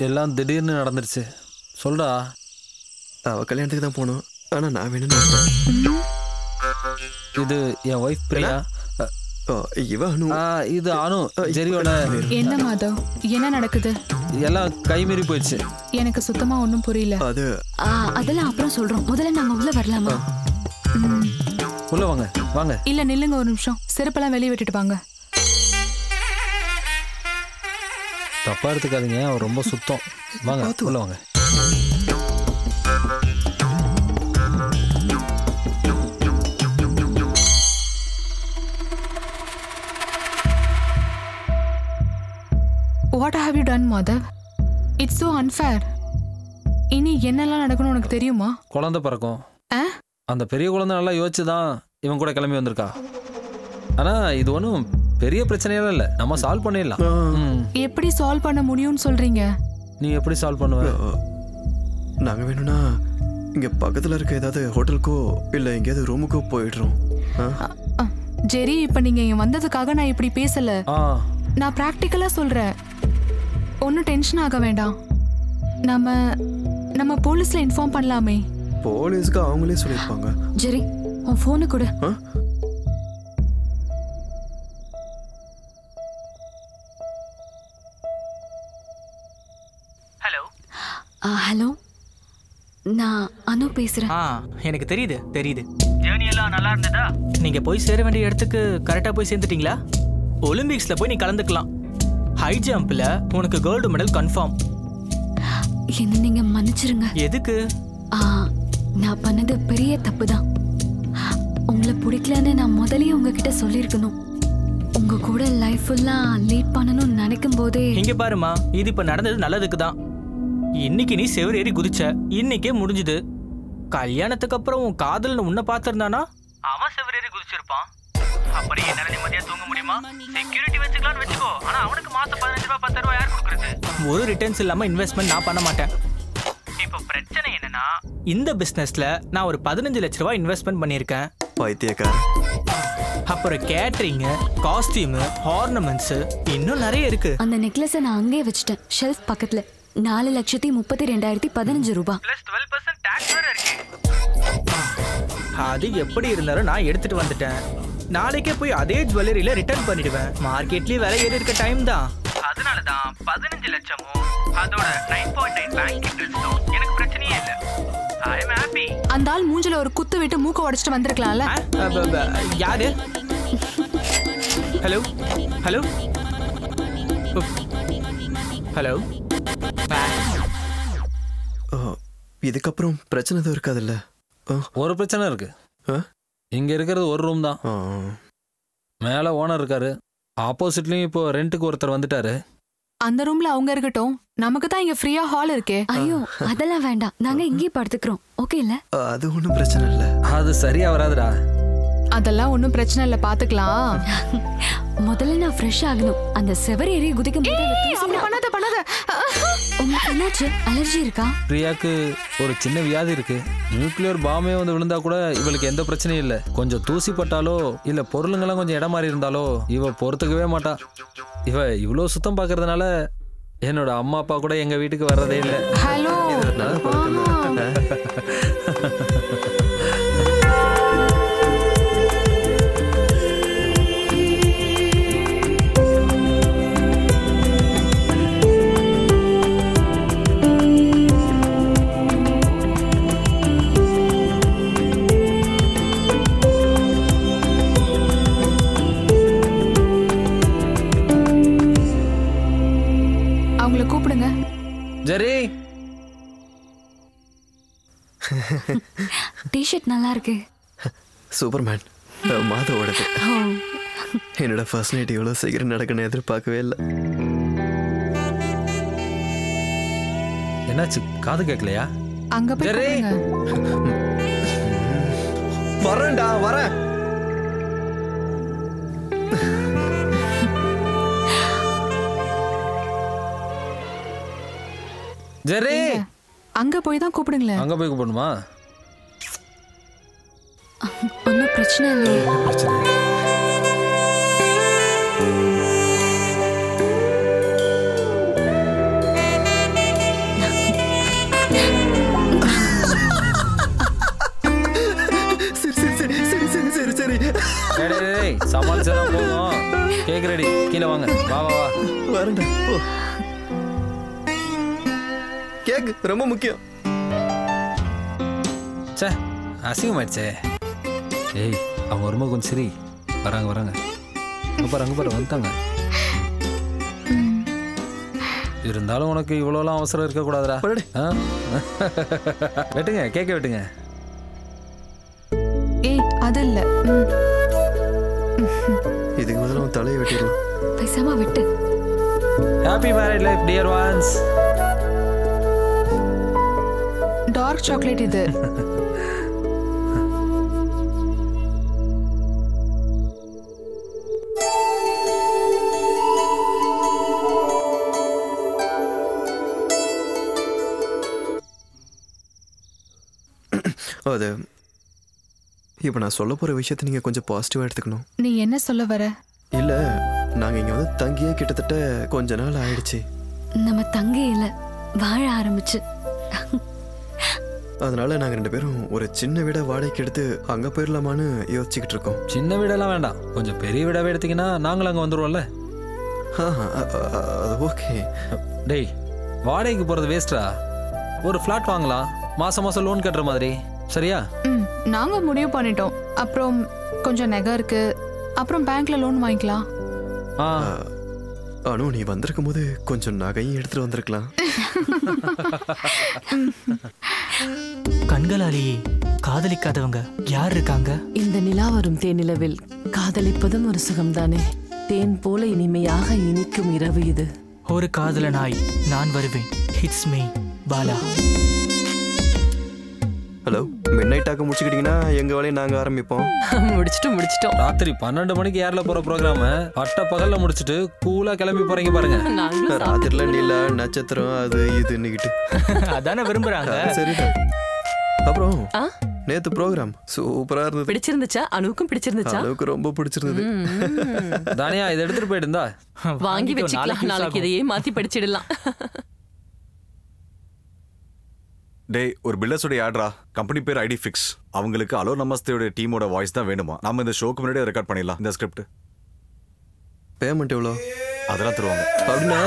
எல்லாம் திடீர்னு நடந்துருச்சு. சொல்டா. அவள் கல்யாணத்துக்கு தான் போகணும், ஆனால் நான் வேணும்னு. இது என் ஒய்ஃப் பிரியா. இவ அனு. இது அனு, ஜெரியோட. என்ன மாதவ், என்ன நடக்குது? எல்லாம் கைமீறி போயிடுச்சு. எனக்கு சுத்தமா ஒன்றும் புரியல. அதெல்லாம் அப்புறம் சொல்றோம், முதல்ல நாங்க உள்ள வரலாமா? உள்ள வாங்க வாங்க. இல்ல நில்லுங்க ஒரு நிமிஷம், செருப்பெல்லாம் வெளியே விட்டுட்டு வாங்க. தப்பா எடுத்துக்காதீங்க, அவர் ரொம்ப சுத்தம். வாங்க உள்ள வாங்க. What have you done, Madhav? It's so unfair. இனி என்னெல்லாம் நடக்கணும் உனக்கு தெரியுமா? குழந்தை பிறக்கும். அந்த பெரிய குழந்தை நல்லா யோசிச்சு தான் இவன் கூட கிளம்பி வந்திருக்கா. ஆனா இது ஒன்றும் பெரிய பிரச்சனையெல்லாம் இல்லை, நம்ம சால்வ் பண்ணிடலாம். எப்படி சால்வ் பண்ண முடியும்னு சொல்றீங்க? நீ எப்படி சால்வ் பண்ணுவ? நாங்கள் வேணும்னா இங்கே பக்கத்தில் இருக்க ஏதாவது ஹோட்டலுக்கோ இல்லை எங்கேயாவது ரூமுக்கோ போயிடுறோம். ஜெரி, இப்போ நீங்கள் இங்கே வந்ததுக்காக நான் இப்படி பேசலை. நான் ப்ராக்டிக்கலாக சொல்கிறேன். ஒன்றும் டென்ஷன் ஆக வேண்டாம். நம்ம போலீஸில் இன்ஃபார்ம் பண்ணலாமே. போலீஸ்க்கு அவங்களே சொல்லியிருப்பாங்க. ஜெரி, உன் ஃபோனை கொடு. ஹலோ. ஹலோ, நான் அனு பேசுறேன். எனக்கு தெரியுது. ஜேர்னி எல்லாம் நல்லா இருந்ததா? நீங்க போய் சேர வேண்டிய இடத்துக்கு கரெக்டா போய் சேர்ந்துட்டீங்களா? ஒலிம்பிக்ஸ்ல போய் நீ கலந்துக்கலாம். ஹை ஜம்ப்ல உனக்கு கோல்டு மெடல் கன்ஃபார்ம். என்ன நீங்க மன்னிச்சிருங்க. எதுக்கு? நான் பண்ணது பெரிய தப்பு தான். உங்களை பிடிக்கலன்னு நான் முதல்லயே உங்ககிட்ட சொல்லியிருக்கணும். உங்க கூட லைஃப் ஃபுல்லா லீட் பண்ணணும்னு நினைக்கும் போதே. இங்க பாருமா, இது இப்ப நடந்தது நல்லதுக்கு தான். இன்னைக்கு நீ செவர் ஏறி குதிச்ச, இன்னைக்கே முடிஞ்சுது. கல்யாணத்துக்கு அப்புறம் உன் காதல்னு உன்னை பார்த்திருந்தானா அவன் செவர் ஏறி குதிச்சிருப்பான். அப்படி என்னால நிம்மதியா தூங்க முடியுமா? செக்யூரிட்டி வச்சுக்கலாம்னு வச்சுக்கோ, ஆனா அவனுக்கு மாசம் 15 ரூபாய் 10 ரூபாய் யார் கொடுக்கறது? ஒரு ரிட்டர்ன்ஸ் இல்லாம இன்வெஸ்ட்மெண்ட் நான் பண்ண மாட்டேன். இப்போ பிரச்சனை என்னன்னா, இந்த பிசினஸ்ல நான் ஒரு 15 லட்ச ரூபாய் இன்வெஸ்ட்மெண்ட் பண்ணியிருக்கேன். பைத்தியக்கார. அப்புறம் கேட்டரிங், காஸ்டியூம், ஆர்னமெண்ட்ஸ், இன்னும் நிறைய இருக்கு. அந்த நெக்லஸை நான் அங்கேயே வச்சுட்டேன், ஷெல்ஃப் பக்கத்துல. 4,32,15 ரூபாய். பிளஸ் 12% டாக்ஸ் வேற இருக்கு. அது எப்படி இருந்தாலும் நான் எடுத்துட்டு வந்துட்டேன். நாளைக்கே போய் அதே ஜுவல்லரியில ரிட்டர்ன் பண்ணிடுவேன். மார்க்கெட்லயே விலை ஏறி இருக்க டைம் தான். அதனால தான் 15 லட்சமும் அதோட 9.9 பேங்க் இன்ட்ரெஸ்டும் எனக்கு பிரச்சனையே இல்ல. ஐ அம் ஹாப்பி. அந்த ஆள் மூஞ்சில ஒரு குத்து விட்டு மூக்க உடைச்சிட்டு வந்திருக்கலாம்ல. யாரு? Hello hello hello. இதுக்கப்புறம் பிரச்சனை எதுவும் இருக்காதுல்ல? ஒரு பிரச்சனை இருக்கு. இங்க இருக்கிறது ஒரு ரூம் தான். மேல ஓனர் இருக்காரு, ஆப்போசிட்லயும் இப்போ ரெண்டுக்கு ஒருத்தர் வந்துட்டாரு. அந்த ரூம்ல அவங்க இருக்கட்டும், நமக்கு தான் இங்க ஃப்ரீயா ஹால் இருக்கே. ஐயோ அதெல்லாம் வேண்டாம், நாங்க இங்கேயே படுத்துக்கிறோம். ஓகே இல்ல? அது ஒன்றும் பிரச்சனை இல்லை. அது சரியா வராதுடா. அதெல்லாம் ஒன்றும் பிரச்சனை இல்லை, பாத்துக்கலாம். முதல்ல நான் ஃப்ரெஷ் ஆகணும். அந்த செவர் ஏறி குதிக்கும் போது பண்ணாத. உங்களுக்கு என்னாச்சு? அலர்ஜி இருக்கா? பிரியாக்கு ஒரு சின்ன வியாதி இருக்கு. நியூக்ளியர் பாமே வந்து விழுந்தா கூட இவளுக்கு எந்த பிரச்சனையும் இல்லை. கொஞ்சம் தூசி பட்டாலோ இல்ல பொருளுங்கெல்லாம் கொஞ்சம் இடம் மாறி இருந்தாலோ இவ பொறுத்துக்கவே மாட்டா. இவ இவ்வளோ சுத்தம் பார்க்கறதுனால என்னோட அம்மா அப்பா கூட எங்க வீட்டுக்கு வர்றதே இல்லை. ஹலோ. கூப்பிடுங்க. ஜெரி, டி-ஷர்ட் நல்லா இருக்கு. சூப்பர்மேன் மாதவோடது. என்னோட ஃபர்ஸ்ட் நைட் இவ்வளோ சீக்கிரம் நடக்கணும்னு எதிர்பார்க்கவே இல்லை. என்னாச்சு, காது கேட்கலையா? அங்க போய் கூப்பிடுங்க. வரேன்டா, வரேன். ஜெரி, அங்க போய் தான் கூப்பிடுங்களே. அங்க போய் கூப்பிடணுமா? ஒன்றும் பிரச்சனை இல்லை. சமாளிச்சதான் போதும். கேக் ரெடி, கீழே வாங்க. வா வா வா. வரேன்டா போ. கேக் ரொம்ப முக்கியம். சே அசிங்கமாயிடுச்சே. ஏய் அவங்க வரும்போது கொஞ்சம் சரி. வராங்க வராங்க. அங்க பாரு வந்துட்டாங்க. இருந்தாலும் உனக்கு இவ்வளோலாம் அவசரம் இருக்கக்கூடாதுடா. வெட்டுங்க, கேட்க வெட்டுங்க. ஏய் அது இல்ல. இதுக்கு முதல்ல உன் தலையை வெட்டிடலாம். பேசாம விட்டு. Happy married life dear ones. Dark chocolate இது. அது இப்போ நான் சொல்ல போகிற விஷயத்தை நீங்கள் கொஞ்சம் பாசிட்டிவாக எடுத்துக்கணும். நீ என்ன சொல்ல வர? இல்லை, நாங்கள் இங்கே வந்து தங்கியே கிட்டத்தட்ட கொஞ்ச நாள் ஆயிடுச்சு. நம்ம தங்கையில வாழ ஆரம்பிச்சு. அதனால நாங்கள் 2 பேரும் ஒரு சின்ன வீடை வாடகைக்கு எடுத்து அங்கே போயிடலாமான்னு யோசிச்சுக்கிட்டு இருக்கோம். சின்ன வீடெல்லாம் வேண்டாம், கொஞ்சம் பெரிய வீடாகவே எடுத்தீங்கன்னா நாங்களும் அங்கே வந்துடுவோம்ல. அது ஓகே. டேய் வாடகைக்கு போகிறது வேஸ்டா. ஒரு ஃப்ளாட் வாங்கலாம், மாதம் மாதம் லோன் கட்டுற மாதிரி. சரியா? நாங்க முடிவு பண்ணிட்டோம். அப்புறம் கொஞ்சம் நகை இருக்கு, அப்புறம் பேங்க்ல லோன் வாங்கிக்கலாம். அனு நீ வந்திருக்கும் போது கொஞ்சம் நகையும் எடுத்துட்டு வந்திருக்கலாம். கண்களாலேயே காதலிக்காதவங்க யார் இருக்காங்க? இந்த நிலா வரும் தேனிலவில் காதலிப்பதும் ஒரு சுகம்தானே. தேன் போல இனிமையாக இனிக்கும் இரவு இது. ஒரு காதலனாய் நான் வருவேன். It's me Bala. Hello, midnight டாக்க முடிச்சுக்கிட்டீங்கன்னா எங்க வேலையை நாங்க ஆரம்பிப்போம். முடிச்சிட்டோம். ராத்திரி 12 மணிக்கு ஏர்ல போற ப்ரோக்ராம பட்ட பகல்ல முடிச்சிட்டு கூலா கிளம்பி போறீங்க பாருங்க. ராத்திரில நிலா நட்சத்திரம் அது இதுன்னுகிட்டு அதானே விரும்புறாங்க. சரிடா. அப்புறம் நேத்து ப்ரோக்ராம் சூப்பரா இருந்தது. பிடிச்சிருந்துச்சா? அனுவுக்கும் பிடிச்சிருந்துச்சா? அனுவுக்கு ரொம்ப பிடிச்சிருந்தது. தானியா இதை எடுத்துட்டு போயிட்டு இருந்தா வாங்கி வச்சுக்கலாம். நாளைக்கு இதையே மாத்தி படிச்சிடலாம். டேய் ஒரு பில்லர்ஸோட ஆட்ரா. கம்பெனி பேர் ஐடி ஃபிக்ஸ். அவங்களுக்கு அலோ நமஸ்தேயோட டீமோட வாய்ஸ் தான் வேணுமா. நாம இந்த ஷோக்கு முன்னாடியே ரெக்கார்ட் பண்ணிடலாம். இந்த ஸ்கிரிப்ட் பேமெண்ட் எவ்வளோ? அதெல்லாம் தருவாங்க. அப்படின்னா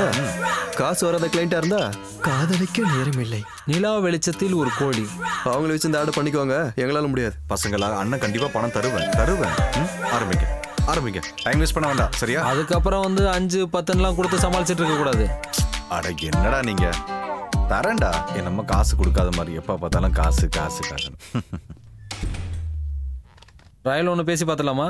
காசு வராத கிளைண்டா இருந்தா காதலிக்க நேரம் இல்லை. நிலா வெளிச்சத்தில் ஒரு கோழி. அவங்கள வச்சு இந்த ஆர்டர் பண்ணிக்குவாங்க, எங்களால முடியாது. பசங்களா அண்ணன் கண்டிப்பா பணம் தருவேன். ஆரம்பிங்க. டைம் வேஸ்ட் பண்ண வேண்டாம். சரியா? அதுக்கப்புறம் வந்து 5-10 கொடுத்து சமாளிச்சுட்டு இருக்க கூடாது. அட என்னடா நீங்க தரேன்டா. நம்ம காசு கொடுக்காத மாதிரி எப்ப பார்த்தாலும் காசு. ரயில் ஒன்று பேசி பார்த்துலாமா?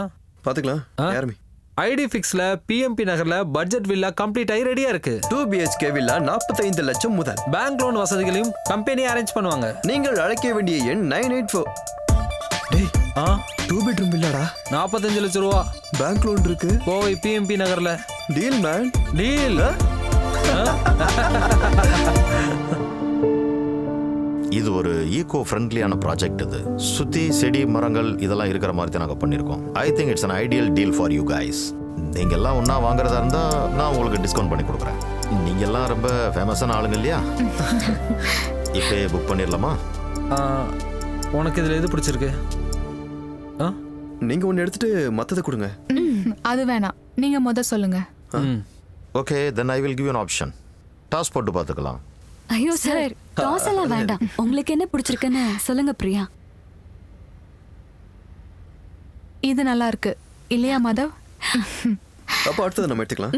பார்த்துக்கலாம். யாருமே ஐடி ஃபிக்ஸ்ல பிஎம்பி நகர்ல பட்ஜெட் வில்லா கம்ப்ளீட் ஆகி ரெடியா இருக்கு. 2 BHK வில்லா 45 லட்சம் முதல். பேங்க் லோன் வசதிகளையும் கம்பெனி அரேஞ்ச் பண்ணுவாங்க. நீங்கள் அழைக்க வேண்டிய எண் 984. டேய் 2 பெட்ரூம் வில்லாடா, 45 லட்சம் ரூபா. பேங்க் லோன் இருக்கு. கோவை பிஎம்பி நகர்ல. Deal man, deal. இது ஒரு ஈகோ ஃப்ரெண்ட்லியான ப்ராஜெக்ட். இது சுற்றி செடி மரங்கள் இதெல்லாம் இருக்கிற மாதிரி தான் நாங்கள் பண்ணியிருக்கோம். I think it's an ideal deal for you guys. நீங்கள் எல்லாம் ஒன்றா வாங்குறதா இருந்தால் நான் உங்களுக்கு டிஸ்கவுண்ட் பண்ணி கொடுக்குறேன். நீங்கள் எல்லாம் ரொம்ப ஃபேமஸான ஆளுங்க இல்லையா? இப்போ புக் பண்ணிடலாமா? உனக்கு இதில் எது பிடிச்சிருக்கு? நீங்கள் ஒன்று எடுத்துட்டு மற்றதை கொடுங்க. அது வேணாம், நீங்கள் சொல்லுங்க. Okay, then I will give you an option. Toss போட்டு பார்த்துக்கலாம். ஐயோ சார், டாஸ் எல்லாம் வேண்டாம். உங்களுக்கு என்ன பிடிச்சிருக்குன்னு சொல்லுங்க பிரியா. இது நல்லா இருக்கு இல்லையா மாதவ்? அப்போ அடுத்தது நம்ம எடுத்துக்கலாம்.